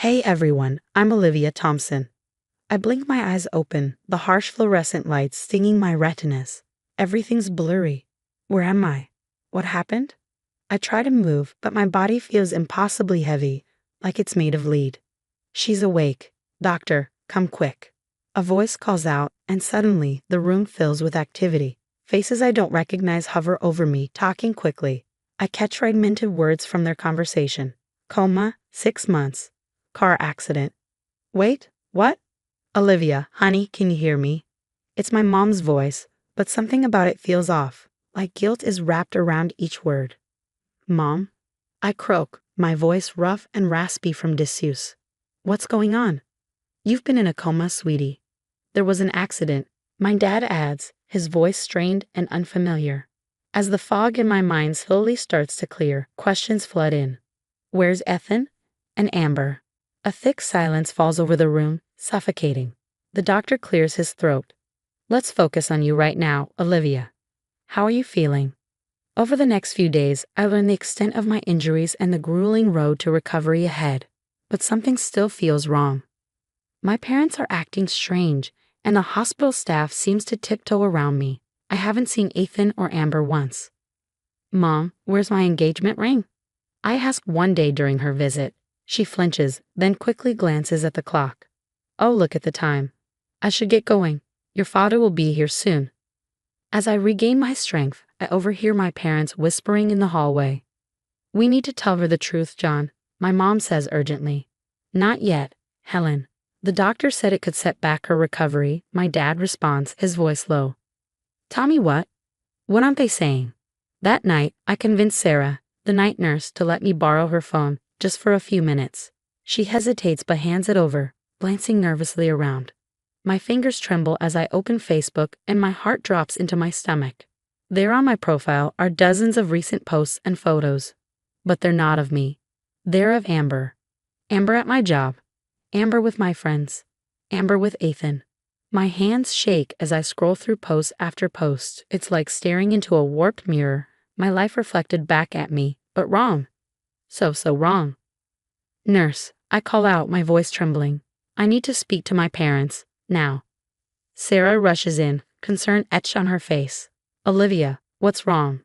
Hey everyone, I'm Olivia Thompson. I blink my eyes open, the harsh fluorescent lights stinging my retinas. Everything's blurry. Where am I? What happened? I try to move, but my body feels impossibly heavy, like it's made of lead. She's awake. Doctor, come quick. A voice calls out, and suddenly the room fills with activity. Faces I don't recognize hover over me, talking quickly. I catch fragmented words from their conversation. Coma, 6 months. Car accident. Wait, what? Olivia, honey, can you hear me? It's my mom's voice, but something about it feels off, like guilt is wrapped around each word. Mom? I croak, my voice rough and raspy from disuse. What's going on? You've been in a coma, sweetie. There was an accident, my dad adds, his voice strained and unfamiliar. As the fog in my mind slowly starts to clear, questions flood in. Where's Ethan? And Amber? A thick silence falls over the room, suffocating. The doctor clears his throat. Let's focus on you right now, Olivia. How are you feeling? Over the next few days, I learn the extent of my injuries and the grueling road to recovery ahead. But something still feels wrong. My parents are acting strange, and the hospital staff seems to tiptoe around me. I haven't seen Ethan or Amber once. Mom, where's my engagement ring? I ask one day during her visit. She flinches, then quickly glances at the clock. Oh, look at the time. I should get going. Your father will be here soon. As I regain my strength, I overhear my parents whispering in the hallway. We need to tell her the truth, John, my mom says urgently. Not yet, Helen. The doctor said it could set back her recovery, my dad responds, his voice low. Tell me what? What aren't they saying? That night, I convinced Sarah, the night nurse, to let me borrow her phone, just for a few minutes. She hesitates but hands it over, glancing nervously around. My fingers tremble as I open Facebook and my heart drops into my stomach. There on my profile are dozens of recent posts and photos. But they're not of me. They're of Amber. Amber at my job. Amber with my friends. Amber with Ethan. My hands shake as I scroll through post after post. It's like staring into a warped mirror, my life reflected back at me, but wrong. So wrong. Nurse, I call out, my voice trembling. I need to speak to my parents, now. Sarah rushes in, concern etched on her face. Olivia, what's wrong?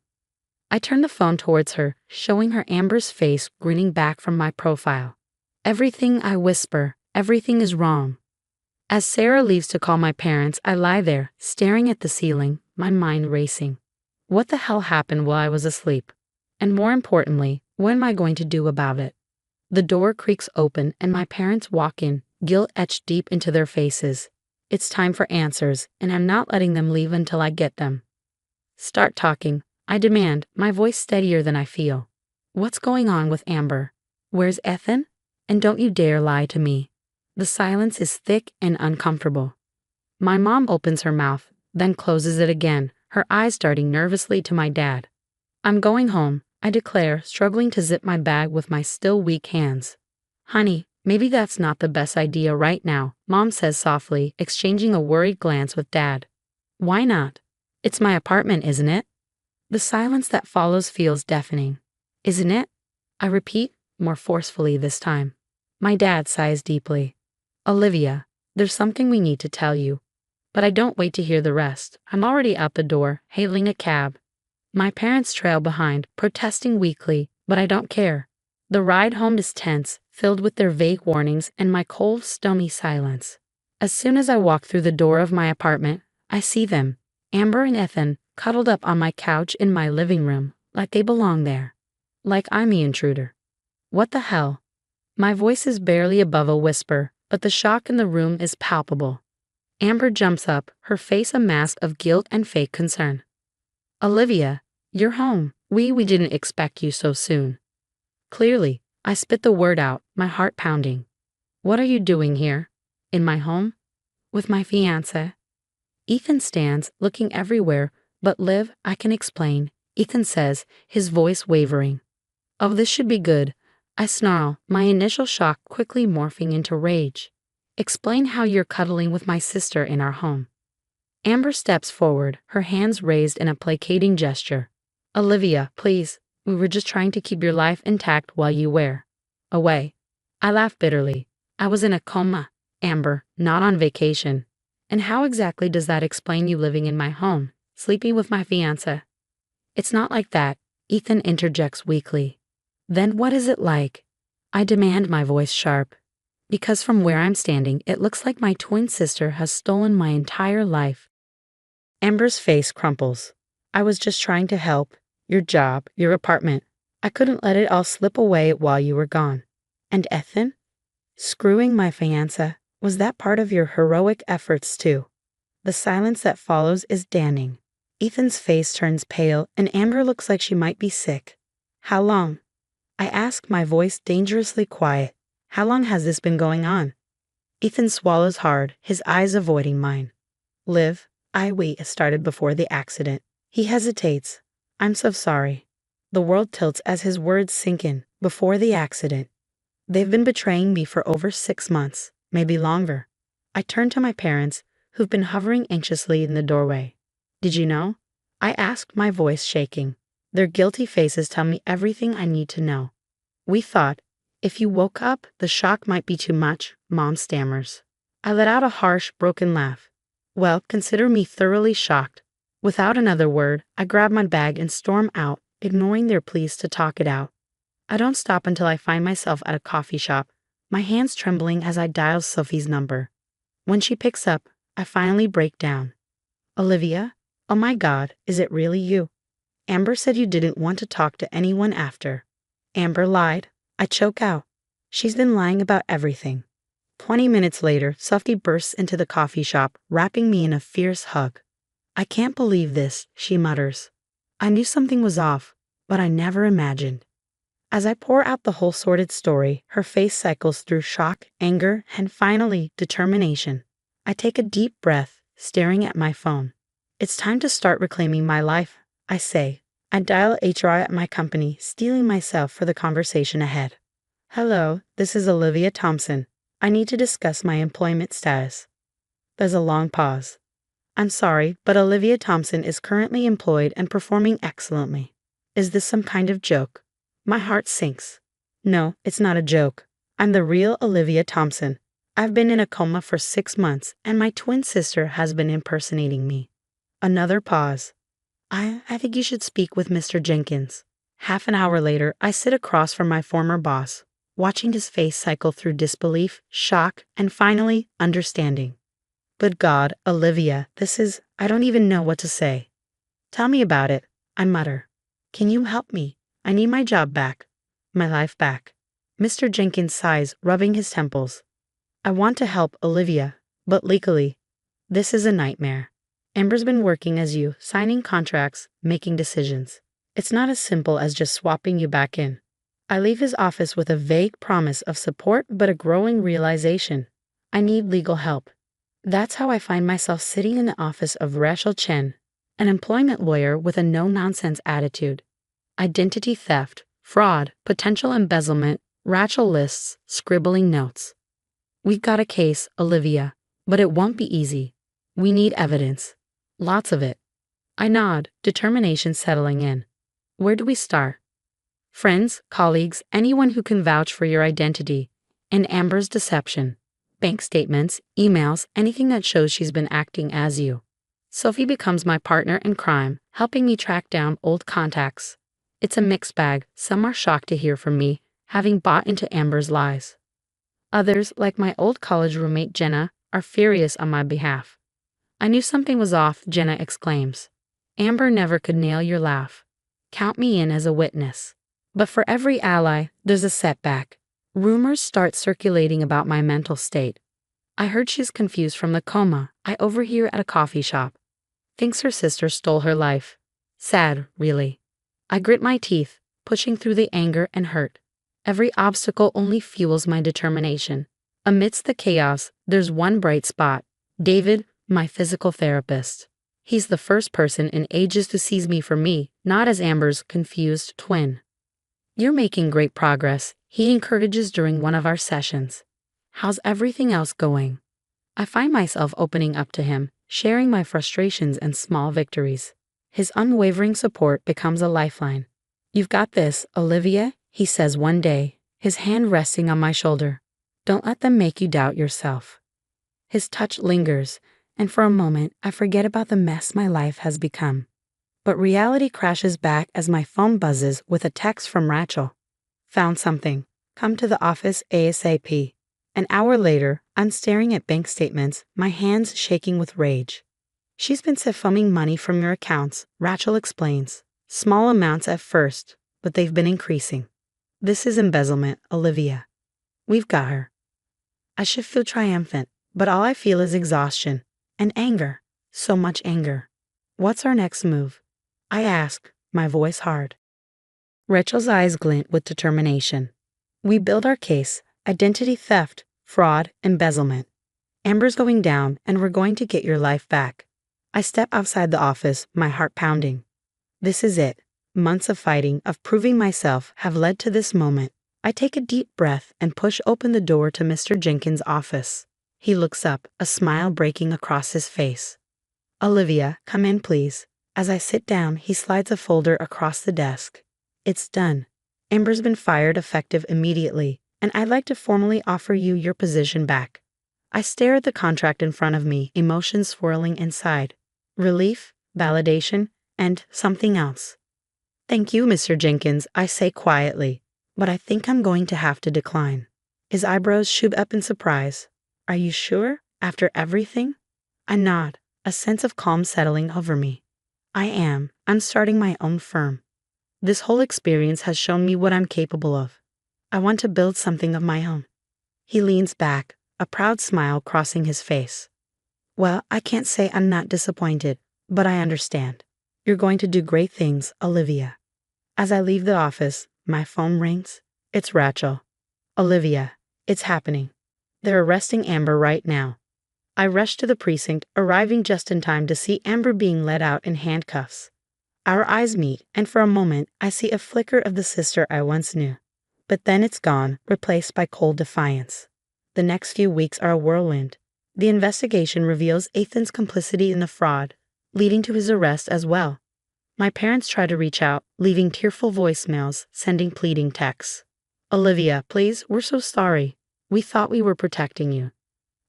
I turn the phone towards her, showing her Amber's face grinning back from my profile. Everything, I whisper, everything is wrong. As Sarah leaves to call my parents, I lie there, staring at the ceiling, my mind racing. What the hell happened while I was asleep? And more importantly, what am I going to do about it? The door creaks open and my parents walk in, guilt etched deep into their faces. It's time for answers, and I'm not letting them leave until I get them. Start talking, I demand, my voice steadier than I feel. What's going on with Amber? Where's Ethan? And don't you dare lie to me. The silence is thick and uncomfortable. My mom opens her mouth, then closes it again, her eyes darting nervously to my dad. I'm going home, I declare, struggling to zip my bag with my still weak hands. Honey, maybe that's not the best idea right now, Mom says softly, exchanging a worried glance with Dad. Why not? It's my apartment, isn't it? The silence that follows feels deafening. Isn't it? I repeat, more forcefully this time. My dad sighs deeply. Olivia, there's something we need to tell you. But I don't wait to hear the rest. I'm already out the door, hailing a cab. My parents trail behind, protesting weakly, but I don't care. The ride home is tense, filled with their vague warnings and my cold, stony silence. As soon as I walk through the door of my apartment, I see them, Amber and Ethan, cuddled up on my couch in my living room, like they belong there. Like I'm the intruder. What the hell? My voice is barely above a whisper, but the shock in the room is palpable. Amber jumps up, her face a mask of guilt and fake concern. Olivia, you're home. We didn't expect you so soon. Clearly, I spit the word out, my heart pounding. What are you doing here? In my home? With my fiancé? Ethan stands, looking everywhere, but Liv, I can explain, Ethan says, his voice wavering. Oh, this should be good. I snarl, my initial shock quickly morphing into rage. Explain how you're cuddling with my sister in our home. Amber steps forward, her hands raised in a placating gesture. Olivia, please, we were just trying to keep your life intact while you were away. I laughed bitterly. I was in a coma, Amber, not on vacation. And how exactly does that explain you living in my home, sleeping with my fiancé? It's not like that, Ethan interjects weakly. Then what is it like? I demand, my voice sharp. Because from where I'm standing, it looks like my twin sister has stolen my entire life. Amber's face crumples. I was just trying to help. Your job, your apartment. I couldn't let it all slip away while you were gone. And Ethan? Screwing my fiancé, was that part of your heroic efforts too? The silence that follows is damning. Ethan's face turns pale and Amber looks like she might be sick. How long? I ask, my voice dangerously quiet. How long has this been going on? Ethan swallows hard, his eyes avoiding mine. Liv, we started before the accident. He hesitates. I'm so sorry. The world tilts as his words sink in. Before the accident. They've been betraying me for over 6 months, maybe longer. I turn to my parents, who've been hovering anxiously in the doorway. Did you know? I asked, my voice shaking. Their guilty faces tell me everything I need to know. We thought, if you woke up, the shock might be too much, Mom stammers. I let out a harsh, broken laugh. Well, consider me thoroughly shocked. Without another word, I grab my bag and storm out, ignoring their pleas to talk it out. I don't stop until I find myself at a coffee shop, my hands trembling as I dial Sophie's number. When she picks up, I finally break down. Olivia? Oh my God, is it really you? Amber said you didn't want to talk to anyone after. Amber lied. I choke out. She's been lying about everything. 20 minutes later, Sophie bursts into the coffee shop, wrapping me in a fierce hug. I can't believe this, she mutters. I knew something was off, but I never imagined. As I pour out the whole sordid story, her face cycles through shock, anger, and finally, determination. I take a deep breath, staring at my phone. It's time to start reclaiming my life, I say. I dial HR at my company, steeling myself for the conversation ahead. Hello, this is Olivia Thompson. I need to discuss my employment status. There's a long pause. I'm sorry, but Olivia Thompson is currently employed and performing excellently. Is this some kind of joke? My heart sinks. No, it's not a joke. I'm the real Olivia Thompson. I've been in a coma for 6 months, and my twin sister has been impersonating me. Another pause. I think you should speak with Mr. Jenkins. Half an hour later, I sit across from my former boss, watching his face cycle through disbelief, shock, and finally, understanding. Good God, Olivia, I don't even know what to say. Tell me about it, I mutter. Can you help me? I need my job back. My life back. Mr. Jenkins sighs, rubbing his temples. I want to help Olivia, but legally, this is a nightmare. Amber's been working as you, signing contracts, making decisions. It's not as simple as just swapping you back in. I leave his office with a vague promise of support but a growing realization. I need legal help. That's how I find myself sitting in the office of Rachel Chen, an employment lawyer with a no-nonsense attitude. Identity theft, fraud, potential embezzlement, Rachel lists, scribbling notes. We've got a case, Olivia, but it won't be easy. We need evidence. Lots of it. I nod, determination settling in. Where do we start? Friends, colleagues, anyone who can vouch for your identity, and Amber's deception. Bank statements, emails, anything that shows she's been acting as you. Sophie becomes my partner in crime, helping me track down old contacts. It's a mixed bag. Some are shocked to hear from me, having bought into Amber's lies. Others, like my old college roommate Jenna, are furious on my behalf. I knew something was off, Jenna exclaims. Amber never could nail your laugh. Count me in as a witness. But for every ally, there's a setback. Rumors start circulating about my mental state. I heard she's confused from the coma I overhear at a coffee shop. Thinks her sister stole her life. Sad, really. I grit my teeth, pushing through the anger and hurt. Every obstacle only fuels my determination. Amidst the chaos, there's one bright spot. David, my physical therapist. He's the first person in ages who sees me for me, not as Amber's confused twin. You're making great progress, he encourages during one of our sessions. How's everything else going? I find myself opening up to him, sharing my frustrations and small victories. His unwavering support becomes a lifeline. You've got this, Olivia, he says one day, his hand resting on my shoulder. Don't let them make you doubt yourself. His touch lingers, and for a moment I forget about the mess my life has become. But reality crashes back as my phone buzzes with a text from Rachel. Found something. Come to the office ASAP. An hour later, I'm staring at bank statements, my hands shaking with rage. She's been siphoning money from your accounts, Rachel explains. Small amounts at first, but they've been increasing. This is embezzlement, Olivia. We've got her. I should feel triumphant, but all I feel is exhaustion and anger. So much anger. What's our next move? I ask, my voice hard. Rachel's eyes glint with determination. We build our case: identity theft, fraud, embezzlement. Amber's going down, and we're going to get your life back. I step outside the office, my heart pounding. This is it. Months of fighting, of proving myself, have led to this moment. I take a deep breath and push open the door to Mr. Jenkins' office. He looks up, a smile breaking across his face. Olivia, come in, please. As I sit down, he slides a folder across the desk. It's done. Amber's been fired effective immediately, and I'd like to formally offer you your position back. I stare at the contract in front of me, emotions swirling inside. Relief, validation, and something else. Thank you, Mr. Jenkins, I say quietly, but I think I'm going to have to decline. His eyebrows shoot up in surprise. Are you sure? After everything? I nod, a sense of calm settling over me. I am. I'm starting my own firm. This whole experience has shown me what I'm capable of. I want to build something of my own. He leans back, a proud smile crossing his face. Well, I can't say I'm not disappointed, but I understand. You're going to do great things, Olivia. As I leave the office, my phone rings. It's Rachel. Olivia, it's happening. They're arresting Amber right now. I rush to the precinct, arriving just in time to see Amber being led out in handcuffs. Our eyes meet, and for a moment, I see a flicker of the sister I once knew. But then it's gone, replaced by cold defiance. The next few weeks are a whirlwind. The investigation reveals Ethan's complicity in the fraud, leading to his arrest as well. My parents try to reach out, leaving tearful voicemails, sending pleading texts. Olivia, please, we're so sorry. We thought we were protecting you.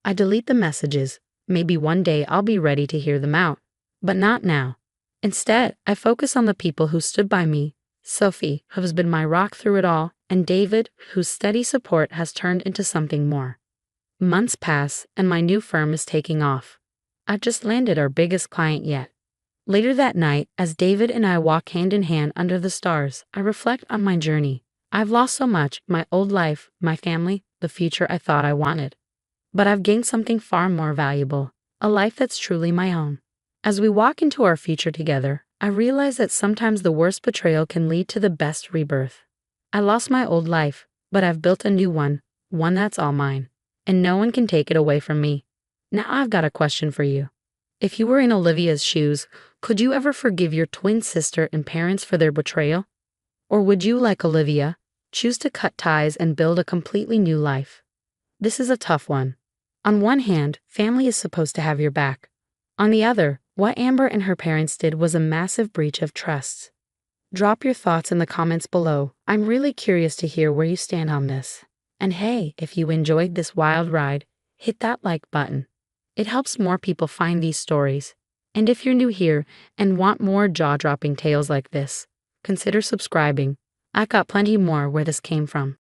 I delete the messages. Maybe one day I'll be ready to hear them out. But not now. Instead, I focus on the people who stood by me. Sophie, who has been my rock through it all, and David, whose steady support has turned into something more. Months pass, and my new firm is taking off. I've just landed our biggest client yet. Later that night, as David and I walk hand in hand under the stars, I reflect on my journey. I've lost so much: my old life, my family, the future I thought I wanted. But I've gained something far more valuable, a life that's truly my own. As we walk into our future together, I realize that sometimes the worst betrayal can lead to the best rebirth. I lost my old life, but I've built a new one that's all mine, and no one can take it away from me. Now I've got a question for you. If you were in Olivia's shoes, could you ever forgive your twin sister and parents for their betrayal? Or would you, like Olivia, choose to cut ties and build a completely new life? This is a tough one. On one hand, family is supposed to have your back. On the other, what Amber and her parents did was a massive breach of trust. Drop your thoughts in the comments below. I'm really curious to hear where you stand on this. And hey, if you enjoyed this wild ride, hit that like button. It helps more people find these stories. And if you're new here and want more jaw-dropping tales like this, consider subscribing. I got plenty more where this came from.